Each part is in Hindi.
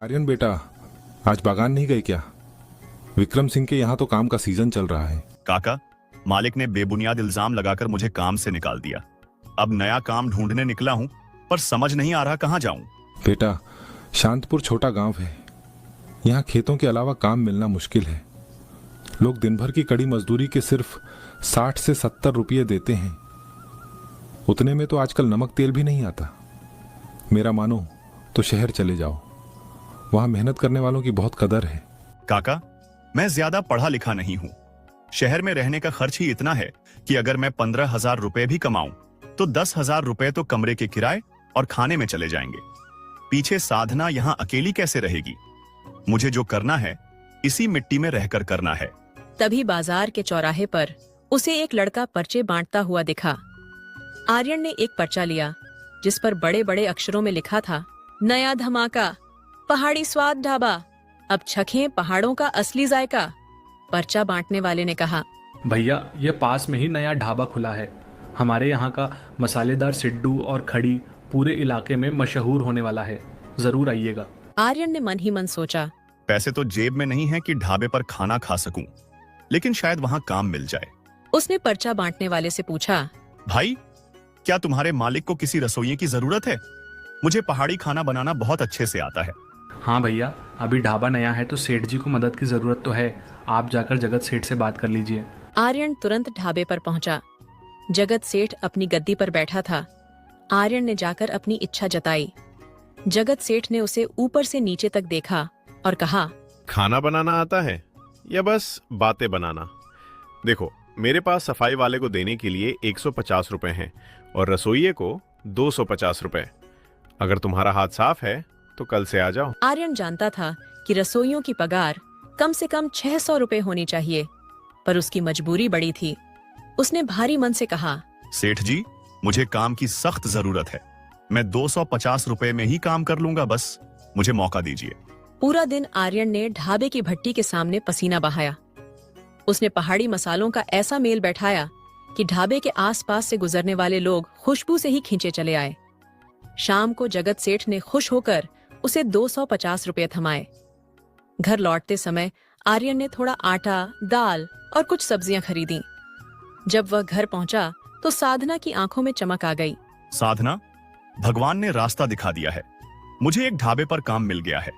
आर्यन बेटा, आज बागान नहीं गए क्या? विक्रम सिंह के यहाँ तो काम का सीजन चल रहा है। काका, मालिक ने बेबुनियाद इल्जाम लगाकर मुझे काम से निकाल दिया। अब नया काम ढूंढने निकला हूँ, पर समझ नहीं आ रहा कहाँ जाऊं। बेटा, शांतपुर छोटा गांव है। यहाँ खेतों के अलावा काम मिलना मुश्किल है। लोग दिन भर की कड़ी मजदूरी के सिर्फ 60 से 70 रुपये देते हैं। उतने में तो आजकल नमक तेल भी नहीं आता। मेरा मानो तो शहर चले जाओ, वहां मेहनत करने वालों की बहुत कदर है। काका, मैं ज्यादा पढ़ा लिखा नहीं हूँ। शहर में रहने का खर्च ही इतना है कि अगर मैं 15,000 रुपए भी कमाऊं तो 10,000 रुपए तो कमरे के किराए और खाने में चले जाएंगे। पीछे साधना यहाँ अकेली कैसे रहेगी? मुझे जो करना है इसी मिट्टी में रहकर करना है। तभी बाजार के चौराहे पर उसे एक लड़का पर्चे बांटता हुआ दिखा। आर्यन ने एक पर्चा लिया जिस पर बड़े बड़े अक्षरों में लिखा था, नया धमाका, पहाड़ी स्वाद ढाबा, अब चखें पहाड़ों का असली जायका। पर्चा बांटने वाले ने कहा, भैया, ये पास में ही नया ढाबा खुला है। हमारे यहाँ का मसालेदार सिड्डू और खड़ी पूरे इलाके में मशहूर होने वाला है, जरूर आइएगा। आर्यन ने मन ही मन सोचा, पैसे तो जेब में नहीं है कि ढाबे पर खाना खा सकूं, लेकिन शायद वहां काम मिल जाए। उसने पर्चा बांटने वाले से पूछा, भाई, क्या तुम्हारे मालिक को किसी रसोइये की जरूरत है? मुझे पहाड़ी खाना बनाना बहुत अच्छे से आता है। हाँ भैया, अभी ढाबा नया है तो सेठ जी को मदद की जरूरत तो है। आप जाकर जगत सेठ से बात कर लीजिए। आर्यन तुरंत ढाबे पर पहुंचा। जगत सेठ अपनी गद्दी पर बैठा था। आर्यन ने जाकर अपनी इच्छा जताई। जगत सेठ ने उसे ऊपर से नीचे तक देखा और कहा, खाना बनाना आता है या बस बातें बनाना? देखो, मेरे पास सफाई वाले को देने के लिए 150 रुपए हैं और रसोइये को 250 रुपए। अगर तुम्हारा हाथ साफ है तो कल से आ जाओ। आर्यन जानता था कि रसोइयों की पगार कम से कम 600 रुपए होनी चाहिए, पर उसकी मजबूरी बड़ी थी। उसने भारी मन से कहा, सेठ जी, मुझे काम की सख्त जरूरत है। मैं 250 रुपए में ही काम कर लूंगा, बस मुझे मौका दीजिए। पूरा दिन आर्यन ने ढाबे की भट्टी के सामने पसीना बहाया। उसने पहाड़ी मसालों का ऐसा मेल बैठाया कि ढाबे के आसपास से गुजरने वाले लोग खुशबू से ही खींचे चले आए। शाम को जगत सेठ ने खुश होकर उसे 250 रुपये थमाए। घर लौटते समय आर्यन ने थोड़ा आटा, दाल और कुछ सब्जियां खरीदी। जब वह घर पहुंचा तो साधना की आंखों में चमक आ गई। साधना, भगवान ने रास्ता दिखा दिया है। मुझे एक ढाबे पर काम मिल गया है।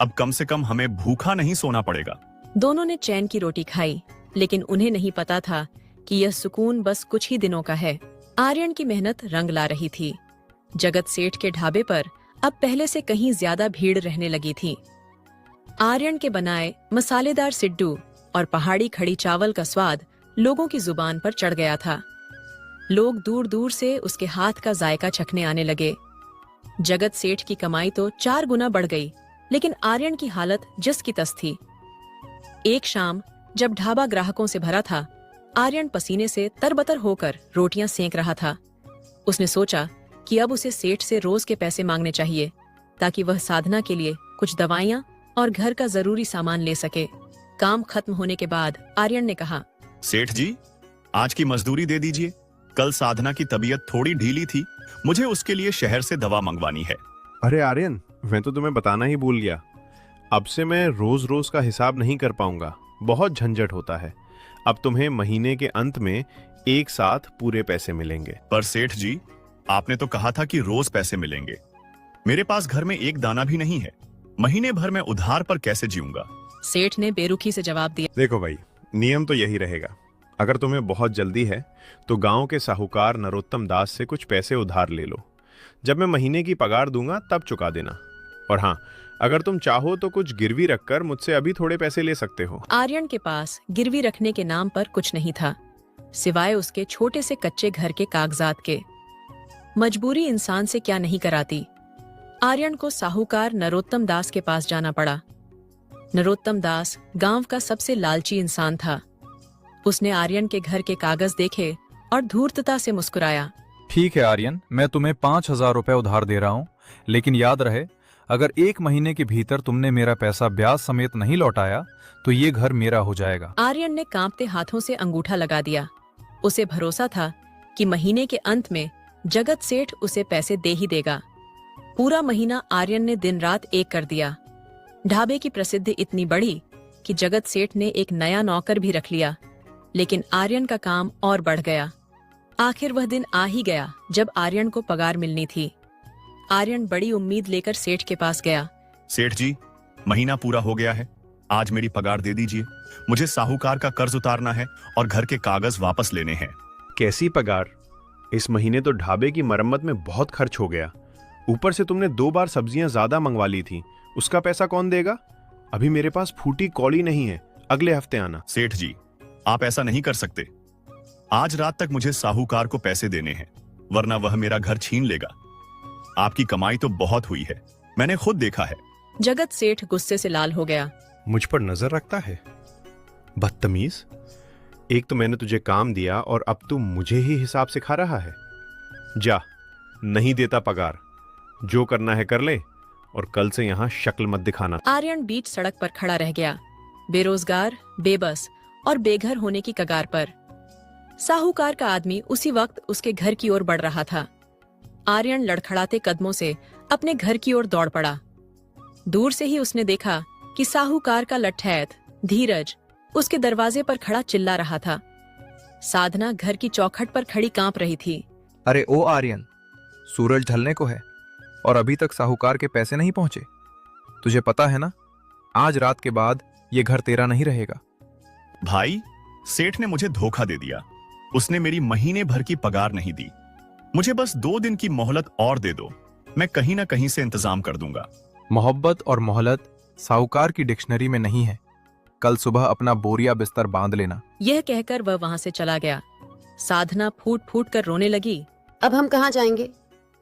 अब कम से कम हमें भूखा नहीं सोना पड़ेगा। दोनों ने चैन की रोटी खाई, लेकिन उन्हें नहीं पता था कि यह सुकून बस कुछ ही दिनों का है। आर्यन की मेहनत रंग ला रही थी। जगत सेठ के ढाबे पर अब पहले से कहीं ज्यादा भीड़ रहने लगी थी। आर्यन के बनाए मसालेदार सिड्डू और पहाड़ी खड़ी चावल का स्वाद लोगों की जुबान पर चढ़ गया था। लोग दूर दूर से उसके हाथ का जायका चखने आने लगे। जगत सेठ की कमाई तो 4 गुना बढ़ गई, लेकिन आर्यन की हालत जस की तस थी। एक शाम जब ढाबा ग्राहकों से भरा था, आर्यन पसीने से तरबतर होकर रोटियां सेंक रहा था। उसने सोचा कि अब उसे सेठ से रोज के पैसे मांगने चाहिए, ताकि वह साधना के लिए कुछ दवाइयां और घर का जरूरी सामान ले सके। काम खत्म होने के बाद आर्यन ने कहा, सेठ जी, आज की मजदूरी दे दीजिए। कल साधना की तबीयत थोड़ी ढीली थी, मुझे उसके लिए शहर से दवा मंगवानी है। अरे आर्यन, मैं तो तुम्हें बताना ही भूल गया। अब से मैं रोज रोज का हिसाब नहीं कर पाऊंगा, बहुत झंझट होता है। अब तुम्हें महीने के अंत में एक साथ पूरे पैसे मिलेंगे। पर सेठ जी, आपने तो कहा था कि रोज पैसे मिलेंगे। मेरे पास घर में एक दाना भी नहीं है। महीने भर मैं उधार पर कैसे जीऊंगा? सेठ ने बेरुखी से जवाब दिया, देखो भाई, नियम तो यही रहेगा। अगर तुम्हें बहुत जल्दी है तो गांव के साहूकार नरोत्तम दास से कुछ पैसे उधार ले लो। जब मैं महीने की पगार दूंगा तब चुका देना। और हाँ, अगर तुम चाहो तो कुछ गिरवी रखकर मुझसे अभी थोड़े पैसे ले सकते हो। आर्यन के पास गिरवी रखने के नाम पर कुछ नहीं था, सिवाय उसके छोटे से कच्चे घर के कागजात के। मजबूरी इंसान से क्या नहीं कराती। आर्यन को साहूकार नरोत्तम दास के पास जाना पड़ा। नरोत्तम दास गांव का सबसे लालची इंसान था। उसने आर्यन के घर के कागज देखे और धूर्तता से मुस्कुराया। ठीक है आर्यन, मैं तुम्हें 5,000 रुपए उधार दे रहा हूँ, लेकिन याद रहे, अगर 1 महीने के भीतर तुमने मेरा पैसा ब्याज समेत नहीं लौटाया तो ये घर मेरा हो जाएगा। आर्यन ने कांपते हाथों से अंगूठा लगा दिया। उसे भरोसा था कि महीने के अंत में जगत सेठ उसे पैसे दे ही देगा। पूरा महीना आर्यन ने दिन रात एक कर दिया। ढाबे की प्रसिद्धि इतनी बढ़ी कि जगत सेठ ने एक नया नौकर भी रख लिया, लेकिन आर्यन का काम और बढ़ गया। आखिर वह दिन आ ही गया जब आर्यन को पगार मिलनी थी। आर्यन बड़ी उम्मीद लेकर सेठ के पास गया। सेठ जी, महीना पूरा हो गया है, आज मेरी पगार दे दीजिए। मुझे साहूकार का कर्ज उतारना है और घर के कागज वापस लेने हैं। कैसी पगार? इस महीने तो ढाबे की मरम्मत में बहुत खर्च हो गया। ऊपर से तुमने 2 बार सब्जियां ज्यादा मंगवा ली थी, उसका पैसा कौन देगा? अभी मेरे पास फूटी कौड़ी नहीं है, अगले हफ्ते आना। सेठ जी, आप ऐसा नहीं कर सकते। आज रात तक मुझे साहूकार को पैसे देने हैं, वरना वह मेरा घर छीन लेगा। आपकी कमाई तो बहुत हुई है, मैंने खुद देखा है। जगत सेठ गुस्से से लाल हो गया। मुझ पर नजर रखता है? बदतमीज! एक तो मैंने तुझे काम दिया और अब तू मुझे ही हिसाब सिखा रहा है। जा, नहीं देता पगार, जो करना है कर ले और कल से यहां शक्ल मत दिखाना। आर्यन बीच सड़क पर खड़ा रह गया, बेरोजगार, बेबस और बेघर होने की कगार पर। साहूकार का आदमी उसी वक्त उसके घर की ओर बढ़ रहा था। आर्यन लड़खड़ाते कदमों से अपने घर की ओर दौड़ पड़ा। दूर से ही उसने देखा कि साहूकार का लठैत धीरज उसके दरवाजे पर खड़ा चिल्ला रहा था। साधना घर की चौखट पर खड़ी कांप रही थी। अरे ओ आर्यन, सूरज ढलने को है और अभी तक साहूकार के पैसे नहीं पहुंचे। तुझे पता है ना, आज रात के बाद ये घर तेरा नहीं रहेगा। भाई, सेठ ने मुझे धोखा दे दिया। उसने मेरी महीने भर की पगार नहीं दी। मुझे बस 2 दिन की मोहलत और दे दो, मैं कहीं ना कहीं से इंतजाम कर दूंगा। मोहब्बत और मोहलत साहूकार की डिक्शनरी में नहीं है। कल सुबह अपना बोरिया बिस्तर बांध लेना। यह कहकर वह वहां से चला गया। साधना फूट फूट कर रोने लगी। अब हम कहाँ जाएंगे?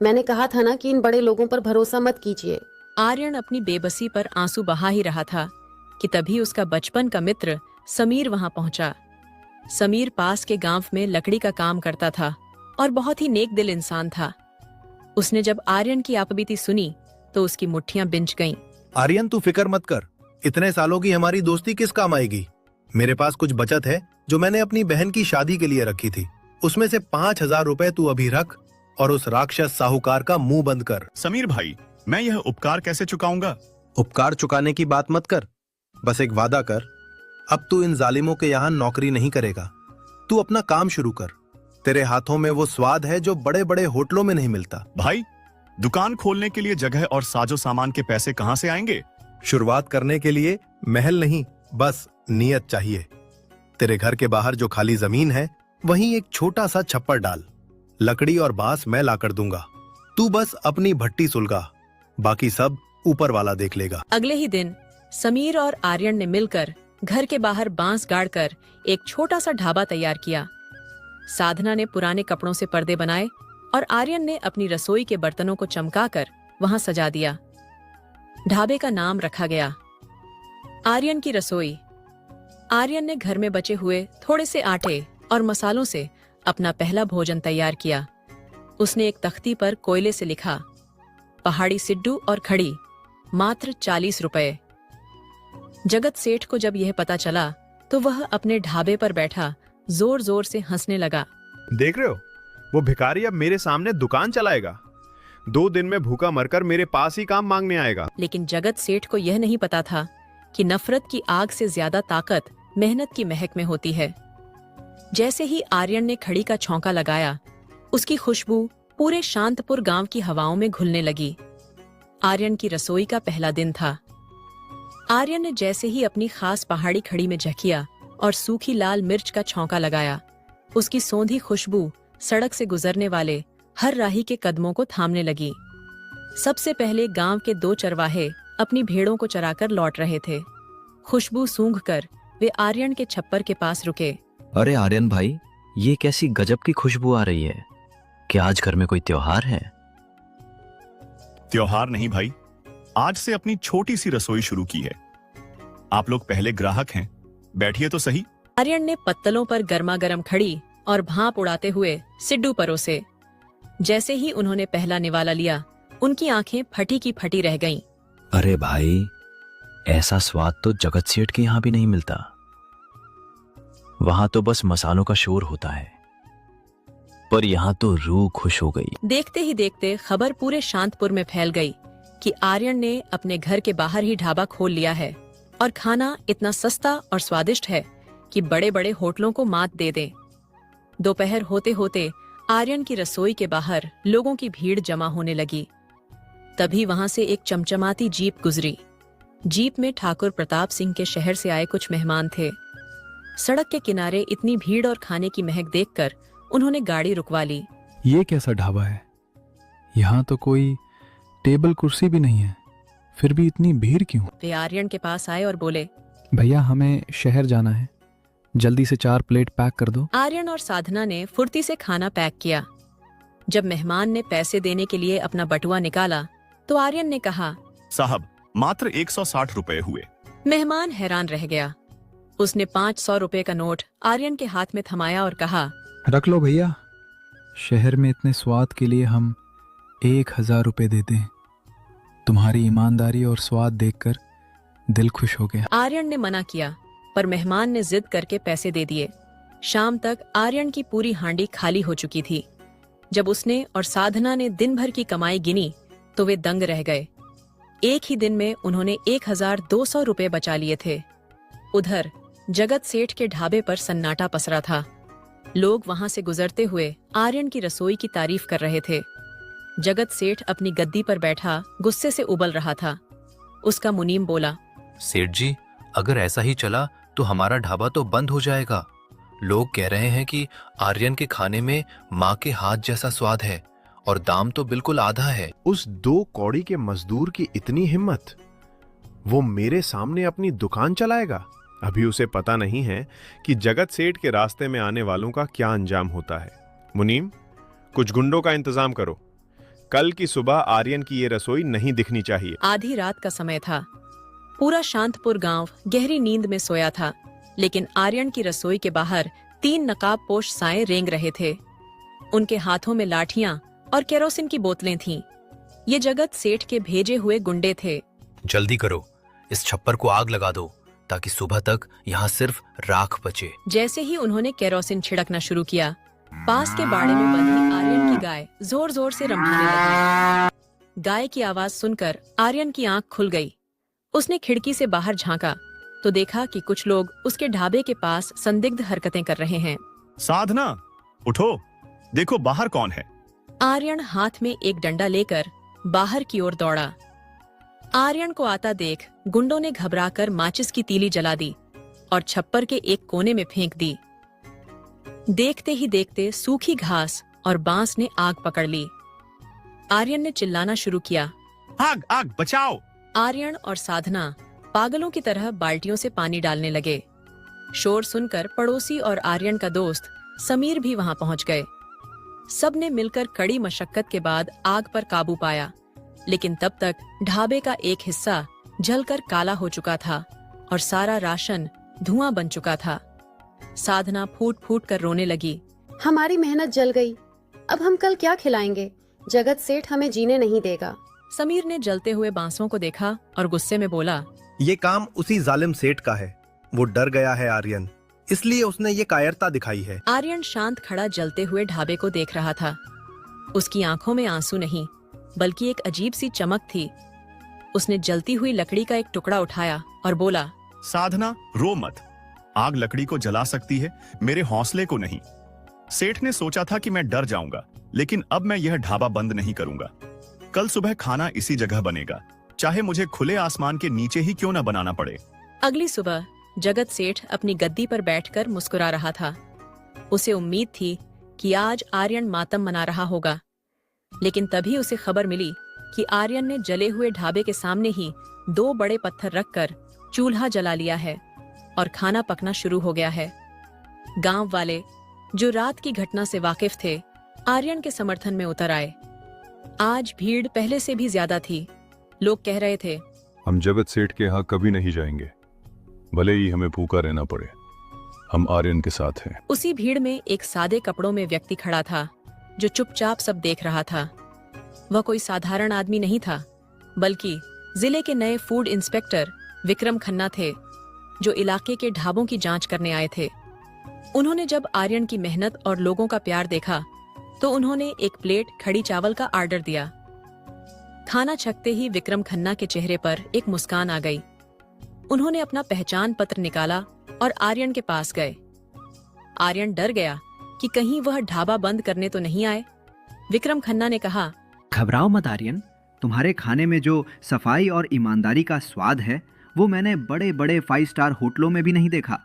मैंने कहा था ना कि इन बड़े लोगों पर भरोसा मत कीजिए। आर्यन अपनी बेबसी पर आंसू बहा ही रहा था कि तभी उसका बचपन का मित्र समीर वहां पहुंचा। समीर पास के गांव में लकड़ी का काम करता था और बहुत ही नेक दिल इंसान था। उसने जब आर्यन की आपबीती सुनी तो उसकी मुट्ठियां बिंच गईं। आर्यन, तू फिक्र मत कर, इतने सालों की हमारी दोस्ती किस काम आएगी। मेरे पास कुछ बचत है जो मैंने अपनी बहन की शादी के लिए रखी थी। उसमें से 5,000 रुपए तू अभी रख और उस राक्षस साहूकार का मुंह बंद कर। समीर भाई, मैं यह उपकार कैसे चुकाऊंगा? उपकार चुकाने की बात मत कर, बस एक वादा कर, अब तू इन जालिमों के यहाँ नौकरी नहीं करेगा। तू अपना काम शुरू कर। तेरे हाथों में वो स्वाद है जो बड़े बड़े होटलों में नहीं मिलता। भाई, दुकान खोलने के लिए जगह और साजो सामान के पैसे कहाँ से आएंगे? शुरुआत करने के लिए महल नहीं, बस नियत चाहिए। तेरे घर के बाहर जो खाली जमीन है वहीं एक छोटा सा छप्पर डाल। लकड़ी और बांस मैं लाकर दूंगा, तू बस अपनी भट्टी सुलगा, बाकी सब ऊपर वाला देख लेगा। अगले ही दिन समीर और आर्यन ने मिलकर घर के बाहर बांस गाड़कर एक छोटा सा ढाबा तैयार किया। साधना ने पुराने कपड़ों से पर्दे बनाए और आर्यन ने अपनी रसोई के बर्तनों को चमकाकर वहां सजा दिया। ढाबे का नाम रखा गया आर्यन की रसोई। आर्यन ने घर में बचे हुए थोड़े से आटे और मसालों से अपना पहला भोजन तैयार किया। उसने एक तख्ती पर कोयले से लिखा, पहाड़ी सिड्डू और खड़ी, मात्र 40 रुपए। जगत सेठ को जब यह पता चला तो वह अपने ढाबे पर बैठा जोर जोर से हंसने लगा। देख रहे हो, वो भिखारी अब मेरे सामने दुकान चलाएगा। 2 दिन में भूखा मरकर मेरे पास ही काम मांगने आएगा। लेकिन जगत सेठ को यह नहीं पता था कि नफरत की आग से ज्यादा ताकत मेहनत की महक में होती है। जैसे ही आर्यन ने खड़ी का छौंका लगाया, उसकी खुशबू पूरे शांतपुर गांव की हवाओं में घुलने लगी। आर्यन की रसोई का पहला दिन था। आर्यन ने जैसे ही अपनी खास पहाड़ी खड़ी में झकिया और सूखी लाल मिर्च का छौंका लगाया, उसकी सौंधी खुशबू सड़क से गुजरने वाले हर राही के कदमों को थामने लगी। सबसे पहले गांव के 2 चरवाहे अपनी भेड़ों को चराकर लौट रहे थे। खुशबू सूंघकर वे आर्यन के छप्पर के पास रुके। अरे आर्यन भाई, ये कैसी गजब की खुशबू आ रही है। क्या आज घर में कोई त्योहार है? त्योहार नहीं भाई, आज से अपनी छोटी सी रसोई शुरू की है। आप लोग पहले ग्राहक हैं, बैठिए तो सही। आर्यन ने पत्तलों पर गर्मागर्म खड़ी और भाप उड़ाते हुए सिड्डू परोसे। जैसे ही उन्होंने पहला निवाला लिया, उनकी आंखें फटी की फटी रह गईं। अरे भाई, ऐसा स्वाद तो जगत सेठ के यहां भी नहीं मिलता। वहां तो बस मसालों का शोर होता है, पर यहां तो रूह खुश हो गई। देखते ही देखते खबर पूरे शांतपुर में फैल गई कि आर्यन ने अपने घर के बाहर ही ढाबा खोल लिया है और खाना इतना सस्ता और स्वादिष्ट है कि बड़े बड़े होटलों को मात दे दे। दोपहर होते होते आर्यन की रसोई के बाहर लोगों की भीड़ जमा होने लगी। तभी वहां से एक चमचमाती जीप गुजरी। जीप में ठाकुर प्रताप सिंह के शहर से आए कुछ मेहमान थे। सड़क के किनारे इतनी भीड़ और खाने की महक देखकर उन्होंने गाड़ी रुकवा ली। ये कैसा ढाबा है? यहाँ तो कोई टेबल कुर्सी भी नहीं है, फिर भी इतनी भीड़ क्यों? वे आर्यन के पास आए और बोले, भैया हमें शहर जाना है, जल्दी से 4 प्लेट पैक कर दो। आर्यन और साधना ने फुर्ती से खाना पैक किया। जब मेहमान ने पैसे देने के लिए अपना बटुआ निकाला तो आर्यन ने कहा, साहब मात्र 160 रुपए हुए। मेहमान हैरान रह गया। उसने 500 रुपए का नोट आर्यन के हाथ में थमाया और कहा, रख लो भैया, शहर में इतने स्वाद के लिए हम 1000 रुपए देते हैं। तुम्हारी ईमानदारी और स्वाद देखकर दिल खुश हो गया। आर्यन ने मना किया पर मेहमान ने जिद करके पैसे दे दिए। शाम तक आर्यन की पूरी हांडी खाली हो चुकी थी। जब उसने और साधना ने दिन भर की कमाई गिनी तो वे दंग रह गए। एक ही दिन में उन्होंने 1200 रुपए बचा लिए थे। उधर जगत सेठ के ढाबे पर सन्नाटा पसरा था। लोग वहां से गुजरते हुए आर्यन की रसोई की तारीफ कर रहे थे। जगत सेठ अपनी गद्दी पर बैठा गुस्से से उबल रहा था। उसका मुनीम बोला, सेठ जी, अगर ऐसा ही चला तो हमारा ढाबा तो बंद हो जाएगा। लोग कह रहे हैं कि आर्यन के खाने में माँ के हाथ जैसा स्वाद है और दाम तो बिल्कुल आधा है। उस 2 कौड़ी के मजदूर की इतनी हिम्मत, वो मेरे सामने अपनी दुकान चलाएगा। अभी उसे पता नहीं है कि जगत सेठ के रास्ते में आने वालों का क्या अंजाम होता है। मुनीम, कुछ गुंडों का इंतजाम करो। कल की सुबह आर्यन की ये रसोई नहीं दिखनी चाहिए। आधी रात का समय था। पूरा शांतपुर गांव गहरी नींद में सोया था, लेकिन आर्यन की रसोई के बाहर 3 नकाबपोश साएं रेंग रहे थे। उनके हाथों में लाठियां और केरोसिन की बोतलें थीं। ये जगत सेठ के भेजे हुए गुंडे थे। जल्दी करो, इस छप्पर को आग लगा दो ताकि सुबह तक यहाँ सिर्फ राख बचे। जैसे ही उन्होंने केरोसिन छिड़कना शुरू किया, पास के बाड़े में बंधी आर्यन की गाय जोर जोर से रंभाने लगी। गाय की आवाज सुनकर आर्यन की आंख खुल गई। उसने खिड़की से बाहर झांका तो देखा कि कुछ लोग उसके ढाबे के पास संदिग्ध हरकतें कर रहे हैं। साधना, उठो, देखो बाहर कौन है। आर्यन हाथ में एक डंडा लेकर बाहर की ओर दौड़ा। आर्यन को आता देख गुंडों ने घबराकर माचिस की तीली जला दी और छप्पर के एक कोने में फेंक दी। देखते ही देखते सूखी घास और बांस ने आग पकड़ ली। आर्यन ने चिल्लाना शुरू किया, आग आग बचाओ। आर्यन और साधना पागलों की तरह बाल्टियों से पानी डालने लगे। शोर सुनकर पड़ोसी और आर्यन का दोस्त समीर भी वहां पहुंच गए। सबने मिलकर कड़ी मशक्कत के बाद आग पर काबू पाया, लेकिन तब तक ढाबे का एक हिस्सा जलकर काला हो चुका था और सारा राशन धुआं बन चुका था। साधना फूट फूट कर रोने लगी। हमारी मेहनत जल गई, अब हम कल क्या खिलाएंगे? जगत सेठ हमें जीने नहीं देगा। समीर ने जलते हुए बांसों को देखा और गुस्से में बोला, ये काम उसी जालिम सेठ का है। वो डर गया है आर्यन, इसलिए उसने ये कायरता दिखाई है। आर्यन शांत खड़ा जलते हुए ढाबे को देख रहा था। उसकी आंखों में आंसू नहीं, बल्कि एक अजीब सी चमक थी। उसने जलती हुई लकड़ी का एक टुकड़ा उठाया और बोला, साधना, रो मत। आग लकड़ी को जला सकती है, मेरे हौसले को नहीं। सेठ ने सोचा था कि मैं डर जाऊंगा, लेकिन अब मैं यह ढाबा बंद नहीं करूंगा। कल सुबह खाना इसी जगह बनेगा, चाहे मुझे खुले आसमान के नीचे ही क्यों न बनाना पड़े। अगली सुबह जगत सेठ अपनी गद्दी पर बैठकर मुस्कुरा रहा था। उसे उम्मीद थी कि आज आर्यन मातम मना रहा होगा, लेकिन तभी उसे खबर मिली कि आर्यन ने जले हुए ढाबे के सामने ही 2 बड़े पत्थर रखकर चूल्हा जला लिया है और खाना पकना शुरू हो गया है। गांव वाले, जो रात की घटना से वाकिफ थे, आर्यन के समर्थन में उतर आए। आज भीड़ पहले से भी ज्यादा थी। लोग कह रहे थे, हम जगत सेठ के यहाँ कभी नहीं जाएंगे, भले ही हमें भूखा रहना पड़े, हम आर्यन के साथ हैं। उसी भीड़ में एक सादे कपड़ों में व्यक्ति खड़ा था, जो चुपचाप सब देख रहा था। वह कोई साधारण आदमी नहीं था, बल्कि जिले के नए फूड इंस्पेक्टर विक्रम खन्ना थे, जो इलाके के ढाबों की जांच करने आए थे। उन्होंने जब आर्यन की मेहनत और लोगों का प्यार देखा, तो उन्होंने एक प्लेट खड़ी चावल का ऑर्डर दिया। खाना छकते ही विक्रम खन्ना के चेहरे पर एक मुस्कान आ गई। उन्होंने अपना पहचान पत्र निकाला और आर्यन के पास गए। आर्यन डर गया कि कहीं वह ढाबा बंद करने तो नहीं आए। विक्रम खन्ना ने कहा, घबराओ मत आर्यन, तुम्हारे खाने में जो सफाई और ईमानदारी का स्वाद है वो मैंने बड़े बड़े 5 स्टार होटलों में भी नहीं देखा।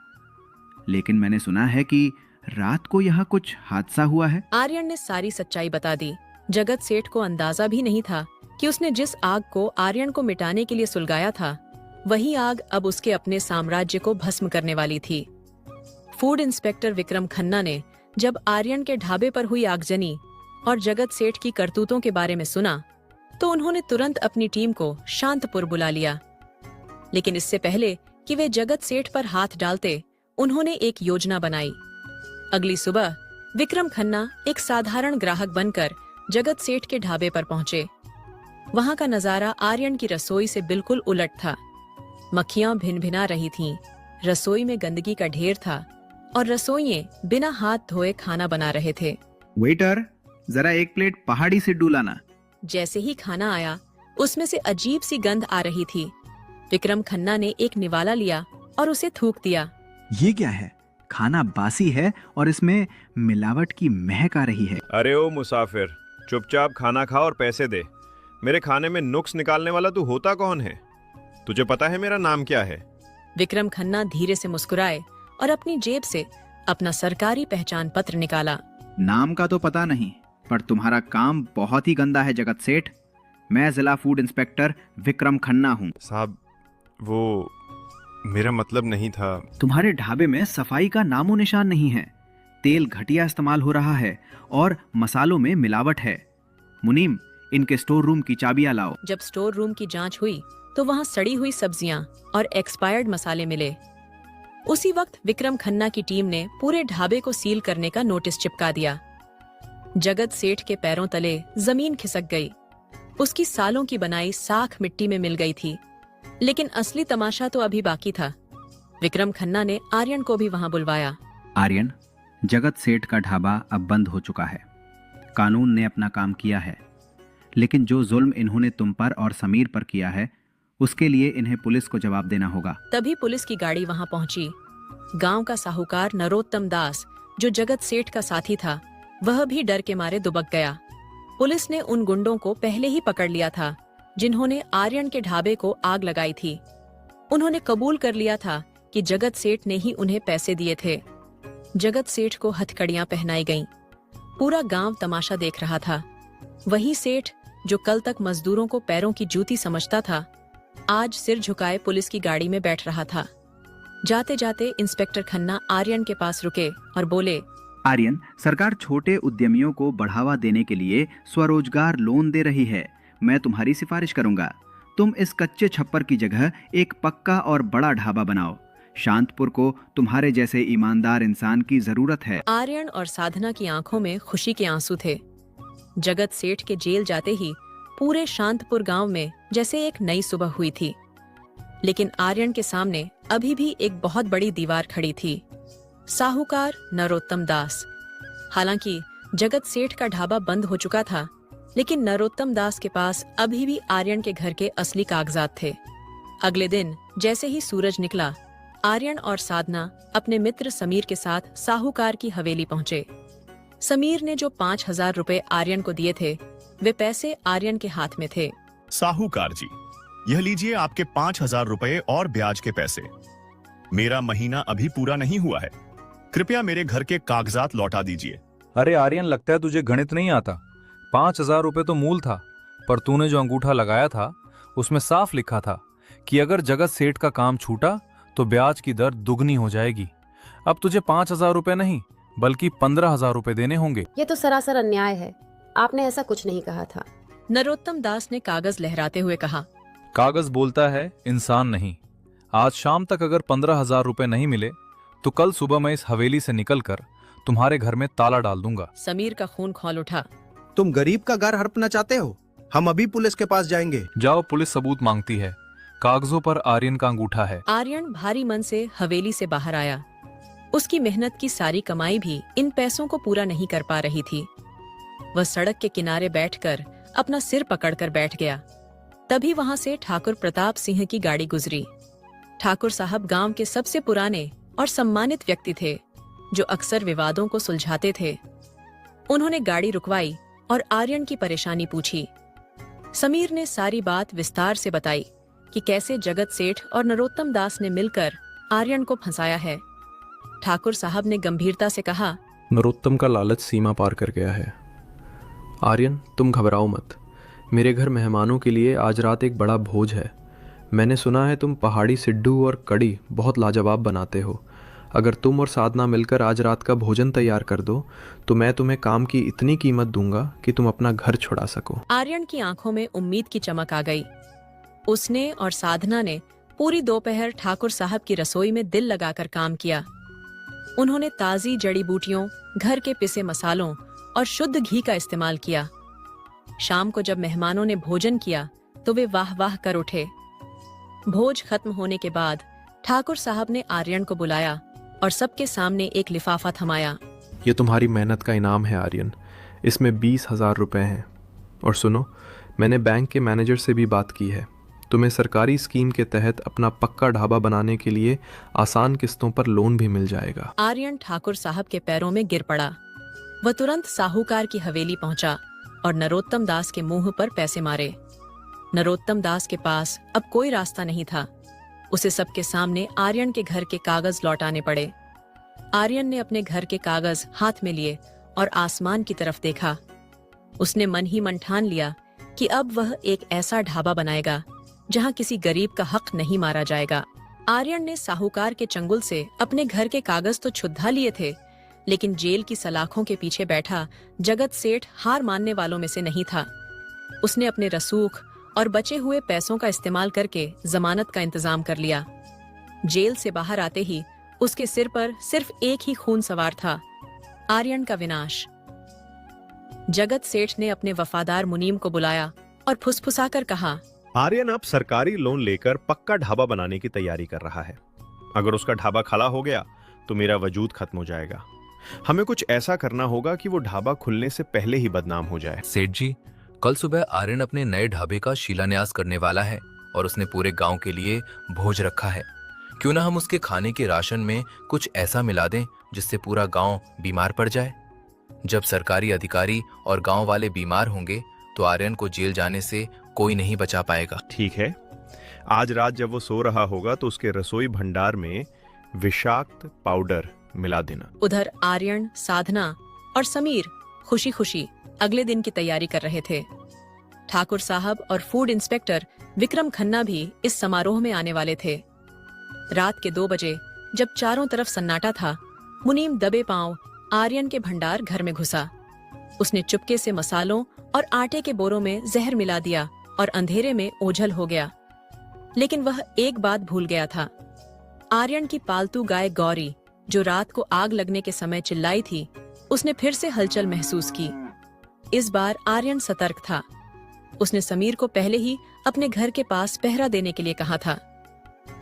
लेकिन मैंने सुना है कि रात को यहाँ कुछ हादसा हुआ है। आर्यन ने सारी सच्चाई बता दी। जगत सेठ को अंदाजा भी नहीं था कि उसने जिस आग को आर्यन को मिटाने के लिए सुलगाया था, वही आग अब उसके अपने साम्राज्य को भस्म करने वाली थी। फूड इंस्पेक्टर विक्रम खन्ना ने जब आर्यन के ढाबे पर हुई आगजनी और जगत सेठ की करतूतों के बारे में सुना, तो उन्होंने तुरंत अपनी टीम को शांतपुर बुला लिया। लेकिन इससे पहले कि वे जगत सेठ पर हाथ डालते, उन्होंने एक योजना बनाई। अगली सुबह विक्रम खन्ना एक साधारण ग्राहक बनकर जगत सेठ के ढाबे पर पहुंचे। वहां का नजारा आर्यन की रसोई से बिल्कुल उलट था। मक्खियां भिन-भिना रही थीं, रसोई में गंदगी का ढेर था और रसोइये बिना हाथ धोए खाना बना रहे थे। वेटर, जरा एक प्लेट पहाड़ी सिड्डू लाना। जैसे ही खाना आया, उसमें से अजीब सी गंध आ रही थी। विक्रम खन्ना ने एक निवाला लिया और उसे थूक दिया। ये क्या है? खाना बासी है और इसमें मिलावट की महक आ रही है। अरे ओ मुसाफिर, चुपचाप खाना खा और पैसे दे। मेरे खाने में नुक्स निकालने वाला तू होता कौन है? तुझे पता है मेरा नाम क्या है? विक्रम खन्ना धीरे से मुस्कुराए और अपनी जेब से अपना सरकारी पहचान पत्र निकाला। नाम का तो पता नहीं, पर तुम्हारा काम बहुत ही गंदा है जगत सेठ। मैं जिला फूड इंस्पेक्टर विक्रम खन्ना हूँ। साहब, वो मेरा मतलब नहीं था। तुम्हारे ढाबे में सफाई का नामो निशान नहीं है। तेल घटिया इस्तेमाल हो रहा है और मसालों में मिलावट है। मुनीम, इनके स्टोर रूम की चाबियां लाओ। जब स्टोर रूम की जांच हुई तो वहां सड़ी हुई सब्जियां और एक्सपायर्ड मसाले मिले। उसी वक्त विक्रम खन्ना की टीम ने पूरे ढाबे को सील करने का नोटिस चिपका दिया। जगत सेठ के पैरों तले जमीन खिसक गई। उसकी सालों की बनाई साख मिट्टी में मिल गई थी। लेकिन असली तमाशा तो अभी बाकी था। विक्रम खन्ना ने आर्यन को भी वहां बुलवाया। आर्यन, जगत सेठ का ढाबा अब बंद हो चुका है। कानून ने अपना काम किया है, लेकिन जो जुल्म इन्होंने तुम पर और समीर पर किया है, उसके लिए इन्हें पुलिस को जवाब देना होगा। तभी पुलिस की गाड़ी वहां पहुंची। गांव का साहूकार नरोत्तम दास, जो जगत सेठ का साथी था, वह भी डर के मारे दुबक गया। पुलिस ने उन गुंडों को पहले ही पकड़ लिया था जिन्होंने आर्यन के ढाबे को आग लगाई थी। उन्होंने कबूल कर लिया था कि जगत सेठ ने ही उन्हें पैसे दिए थे। जगत सेठ को हथकड़ियां पहनाई गईं। पूरा गांव तमाशा देख रहा था। वही सेठ जो कल तक मजदूरों को पैरों की जूती समझता था, आज सिर झुकाए पुलिस की गाड़ी में बैठ रहा था। जाते जाते इंस्पेक्टर खन्ना आर्यन के पास रुके और बोले, आर्यन, सरकार छोटे उद्यमियों को बढ़ावा देने के लिए स्वरोजगार लोन दे रही है। मैं तुम्हारी सिफारिश करूंगा। तुम इस कच्चे छप्पर की जगह एक पक्का और बड़ा ढाबा बनाओ। शांतपुर को तुम्हारे जैसे ईमानदार इंसान की जरूरत है। आर्यन और साधना की आंखों में खुशी के आंसू थे। जगत सेठ के जेल जाते ही पूरे शांतपुर गांव में जैसे एक नई सुबह हुई थी। लेकिन आर्यन के सामने अभी भी एक बहुत बड़ी दीवार खड़ी थी, साहूकार नरोत्तम दास। हालांकि जगत सेठ का ढाबा बंद हो चुका था, लेकिन नरोत्तम दास के पास अभी भी आर्यन के घर के असली कागजात थे। अगले दिन जैसे ही सूरज निकला, आर्यन और साधना अपने मित्र समीर के साथ साहूकार की हवेली पहुंचे। समीर ने जो 5,000 रुपए आर्यन को दिए थे, वे पैसे आर्यन के हाथ में थे। साहूकार जी, यह लीजिए आपके 5,000 रुपए और ब्याज के पैसे। मेरा महीना अभी पूरा नहीं हुआ है। कृपया मेरे घर के कागजात लौटा दीजिए। अरे आर्यन, लगता है तुझे गणित नहीं आता। 5,000 रुपए तो मूल था, पर तूने जो अंगूठा लगाया था उसमें साफ लिखा था कि अगर जगत सेठ का काम छूटा तो ब्याज की दर दुगनी हो जाएगी। अब तुझे 5,000 रुपए नहीं बल्कि 15,000 रुपए देने होंगे। ये तो सरासर अन्याय है। आपने ऐसा कुछ नहीं कहा था। नरोत्तम दास ने कागज लहराते हुए कहा, कागज बोलता है, इंसान नहीं। आज शाम तक अगर 15,000 रुपए नहीं मिले तो कल सुबह मैं इस हवेली से निकलकर तुम्हारे घर में ताला डाल दूंगा। समीर का खून खौल उठा। तुम गरीब का घर हड़पना चाहते हो? हम अभी पुलिस के पास जाएंगे। जाओ, पुलिस सबूत मांगती है। कागजों पर आर्यन का अंगूठा है। आर्यन भारी मन से हवेली से बाहर आया। उसकी मेहनत की सारी कमाई भी इन पैसों को पूरा नहीं कर पा रही थी। वह सड़क के किनारे बैठकर अपना सिर पकड़कर बैठ गया। तभी वहां से ठाकुर प्रताप सिंह की गाड़ी गुजरी। ठाकुर साहब गांव के सबसे पुराने और सम्मानित व्यक्ति थे, जो अक्सर विवादों को सुलझाते थे। उन्होंने गाड़ी रुकवाई और आर्यन की परेशानी पूछी। समीर ने सारी बात विस्तार से बताई कि कैसे जगत सेठ और नरोत्तम दास ने मिलकर आर्यन को फंसाया है। ठाकुर साहब ने गंभीरता से कहा, नरोत्तम का लालच सीमा पार कर गया है। आर्यन, तुम घबराओ मत। मेरे घर मेहमानों के लिए आज रात एक बड़ा भोज है। मैंने सुना है तुम पहाड़ी सिड्डू और कड़ी बहुत लाजवाब बनाते हो। अगर तुम और साधना मिलकर आज रात का भोजन तैयार कर दो तो मैं तुम्हें काम की इतनी कीमत दूंगा कि तुम अपना घर छुड़ा सको। आर्यन की आंखों में उम्मीद की चमक आ गई। उसने और साधना ने पूरी दोपहर ठाकुर साहब की रसोई में दिल लगाकर काम किया। उन्होंने ताजी जड़ी बूटियों, घर के पिसे मसालों और शुद्ध घी का इस्तेमाल किया। शाम को जब मेहमानों ने भोजन किया तो वे वाह वाह कर उठे। भोज खत्म होने के बाद ठाकुर साहब ने आर्यन को बुलाया और सबके सामने एक लिफाफा थमाया। ये तुम्हारी मेहनत का इनाम है आर्यन। इसमें 20,000 रुपए हैं। और सुनो, मैंने बैंक के मैनेजर से भी बात की है। तुम्हें सरकारी स्कीम के तहत अपना पक्का ढाबा बनाने के लिए आसान किस्तों पर लोन भी मिल जाएगा। आर्यन ठाकुर साहब के पैरों में गिर पड़ा। वह तुरंत साहूकार की हवेली पहुंचा और नरोत्तम दास के मुंह पर पैसे मारे। नरोत्तम दास के पास अब कोई रास्ता नहीं था। उसे सबके सामने आर्यन के घर के कागज लौटाने पड़े। आर्यन ने अपने घर के कागज हाथ में लिए और आसमान की तरफ देखा। उसने मन ही मन ठान लिया कि अब वह एक ऐसा ढाबा बनाएगा जहां किसी गरीब का हक नहीं मारा जाएगा। आर्यन ने साहूकार के चंगुल से अपने घर के कागज तो छुद्धा लिए थे, लेकिन जेल की सलाखों के पीछे बैठा जगत सेठ हार मानने वालों में से नहीं था। उसने अपने रसूख और बचे हुए पैसों का इस्तेमाल करके जमानत का इंतजाम कर लिया। जेल से बाहर आते ही उसके सिर पर सिर्फ एक ही खून सवार था, आर्यन का विनाश। जगत सेठ ने अपने वफादार मुनीम को बुलाया और फुसफुसाकर कहा, आर्यन अब सरकारी लोन लेकर पक्का ढाबा बनाने की तैयारी कर रहा है। अगर उसका ढाबा खड़ा हो गया तो मेरा वजूद खत्म हो जाएगा। हमें कुछ ऐसा करना होगा कि वो ढाबा खुलने से पहले ही बदनाम हो जाए। सेठ जी, कल सुबह आर्यन अपने नए ढाबे का शिलान्यास करने वाला है और उसने पूरे गांव के लिए भोज रखा है। क्यों ना हम उसके खाने के राशन में कुछ ऐसा मिला दें जिससे पूरा गांव बीमार पड़ जाए। जब सरकारी अधिकारी और गांव वाले बीमार होंगे तो आर्यन को जेल जाने से कोई नहीं बचा पाएगा। ठीक है, आज रात जब वो सो रहा होगा तो उसके रसोई भंडार में विषाक्त पाउडर मिला देना। उधर आर्यन, साधना और समीर खुशी खुशी अगले दिन की तैयारी कर रहे थे। ठाकुर साहब और फूड इंस्पेक्टर विक्रम खन्ना भी इस समारोह में आने वाले थे। रात के 2 बजे जब चारों तरफ सन्नाटा था, मुनीम दबे पांव आर्यन के भंडार घर में घुसा। उसने चुपके से मसालों और आटे के बोरों में जहर मिला दिया और अंधेरे में ओझल हो गया। लेकिन वह एक बात भूल गया था। आर्यन की पालतू गाय गौरी, जो रात को आग लगने के समय चिल्लाई थी, उसने फिर से हलचल महसूस की। इस बार आर्यन सतर्क था। उसने समीर को पहले ही अपने घर के पास पहरा देने के लिए कहा था।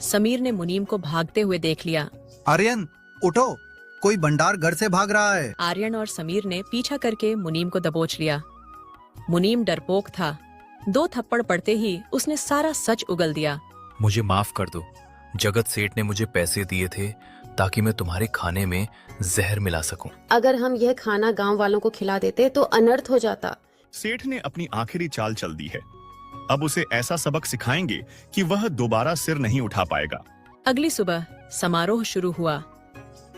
समीर ने मुनीम को भागते हुए देख लिया। आर्यन, उठो, कोई भंडार घर से भाग रहा है। आर्यन और समीर ने पीछा करके मुनीम को दबोच लिया। मुनीम डरपोक था। 2 थप्पड़ पड़ते ही उसने सारा सच उगल दिया। मुझे माफ कर दो। जगत सेठ ने मुझे पैसे दिए थे ताकि मैं तुम्हारे खाने में जहर मिला सकूं। अगर हम यह खाना गांव वालों को खिला देते तो अनर्थ हो जाता। सेठ ने अपनी आखिरी चाल चल दी है। अब उसे ऐसा सबक सिखाएंगे कि वह दोबारा सिर नहीं उठा पाएगा। अगली सुबह समारोह शुरू हुआ।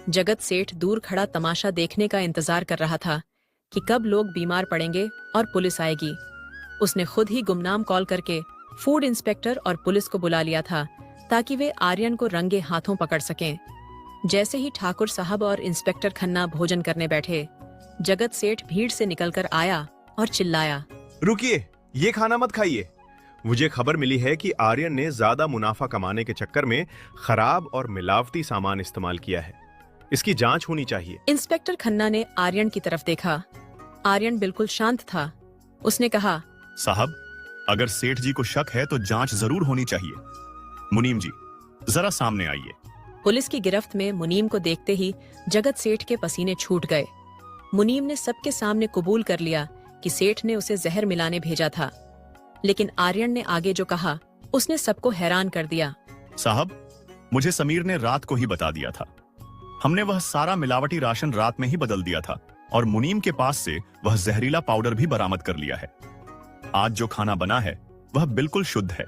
जगत सेठ दूर खड़ा तमाशा देखने का इंतजार कर रहा था कि कब लोग बीमार पड़ेंगे और पुलिस आएगी। उसने खुद ही गुमनाम कॉल करके फूड इंस्पेक्टर और पुलिस को बुला लिया था ताकि वे आर्यन को रंगे हाथों पकड़ सकें। जैसे ही ठाकुर साहब और इंस्पेक्टर खन्ना भोजन करने बैठे, जगत सेठ भीड़ से निकलकर आया और चिल्लाया, रुकिए, ये खाना मत खाइए। मुझे खबर मिली है कि आर्यन ने ज्यादा मुनाफा कमाने के चक्कर में खराब और मिलावटी सामान इस्तेमाल किया है। इसकी जांच होनी चाहिए। इंस्पेक्टर खन्ना ने आर्यन की तरफ देखा। आर्यन बिल्कुल शांत था। उसने कहा, साहब, अगर सेठ जी को शक है तो जांच जरूर होनी चाहिए। मुनीम जी, जरा सामने आइए। पुलिस की गिरफ्त में मुनीम को देखते ही जगत सेठ के पसीने छूट गए। मुनीम ने सबके सामने कबूल कर लिया कि सेठ ने उसे जहर मिलाने भेजा था, लेकिन आर्यन ने आगे जो कहा उसने सबको हैरान कर दिया। साहब, मुझे समीर ने रात को ही बता दिया था। हमने वह सारा मिलावटी राशन रात में ही बदल दिया था और मुनीम के पास से वह जहरीला पाउडर भी बरामद कर लिया है। आज जो खाना बना है वह बिल्कुल शुद्ध है।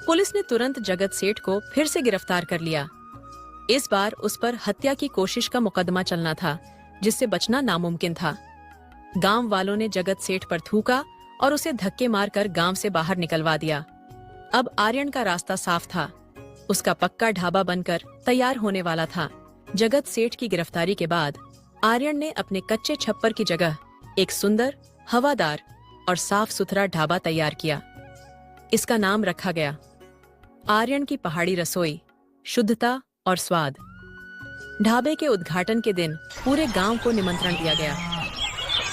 पुलिस ने तुरंत जगत सेठ को फिर से गिरफ्तार कर लिया। इस बार उस पर हत्या की कोशिश का मुकदमा चलना था, जिससे बचना नामुमकिन था। गांव वालों ने जगत सेठ पर थूका और उसे धक्के मारकर गांव से बाहर निकलवा दिया। अब आर्यन का रास्ता साफ था। उसका पक्का ढाबा बनकर तैयार होने वाला था। जगत सेठ की गिरफ्तारी के बाद आर्यन ने अपने कच्चे छप्पर की जगह एक सुंदर, हवादार और साफ सुथरा ढाबा तैयार किया। इसका नाम रखा गया आर्यन की पहाड़ी रसोई, शुद्धता और स्वाद। ढाबे के उद्घाटन के दिन पूरे गांव को निमंत्रण दिया गया।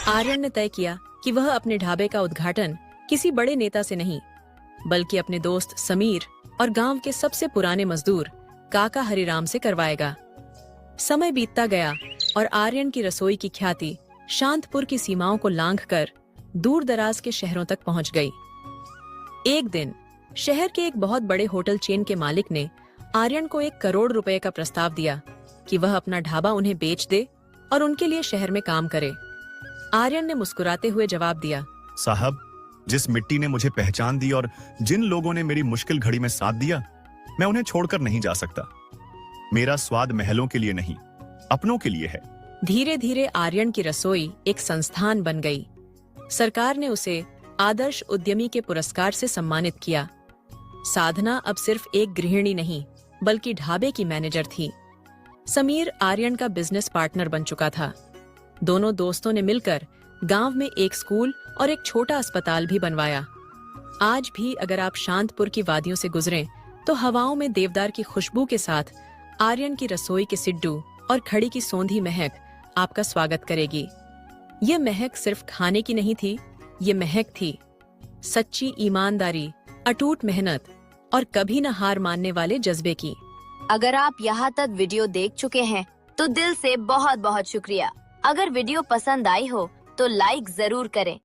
आर्यन ने तय किया कि वह अपने ढाबे का उद्घाटन किसी बड़े नेता से नहीं, बल्कि अपने दोस्त समीर और गांव के सबसे पुराने मजदूर काका हरिराम से करवाएगा। समय बीतता गया और आर्यन की रसोई की ख्याति शांतपुर की सीमाओं को लांघकर दूर दराज के शहरों तक पहुंच गई। एक दिन शहर के एक बहुत बड़े होटल चेन के मालिक ने आर्यन को 1 करोड़ रुपए का प्रस्ताव दिया कि वह अपना ढाबा उन्हें बेच दे और उनके लिए शहर में काम करे। आर्यन ने मुस्कुराते हुए जवाब दिया, साहब, जिस मिट्टी ने मुझे पहचान दी और जिन लोगों ने मेरी मुश्किल घड़ी में साथ दिया, मैं उन्हें छोड़कर नहीं जा सकता। मेरा स्वाद महलों के लिए नहीं, अपनों के लिए है। धीरे धीरे आर्यन की रसोई एक संस्थान बन गई। सरकार ने उसे आदर्श उद्यमी के पुरस्कार से सम्मानित किया। साधना अब सिर्फ एक गृहिणी नहीं, बल्कि ढाबे की मैनेजर थी। समीर आर्यन का बिजनेस पार्टनर बन चुका था। दोनों दोस्तों ने मिलकर गांव में एक स्कूल और एक छोटा अस्पताल भी बनवाया। आज भी अगर आप शांतपुर की वादियों से गुजरें, तो हवाओं में देवदार की खुशबू के साथ आर्यन की रसोई के सिड्डू और खड़ी की सौंधी महक आपका स्वागत करेगी। ये महक सिर्फ खाने की नहीं थी, ये महक थी सच्ची ईमानदारी, अटूट मेहनत और कभी न हार मानने वाले जज्बे की। अगर आप यहाँ तक वीडियो देख चुके हैं तो दिल से बहुत बहुत शुक्रिया। अगर वीडियो पसंद आई हो तो लाइक जरूर करें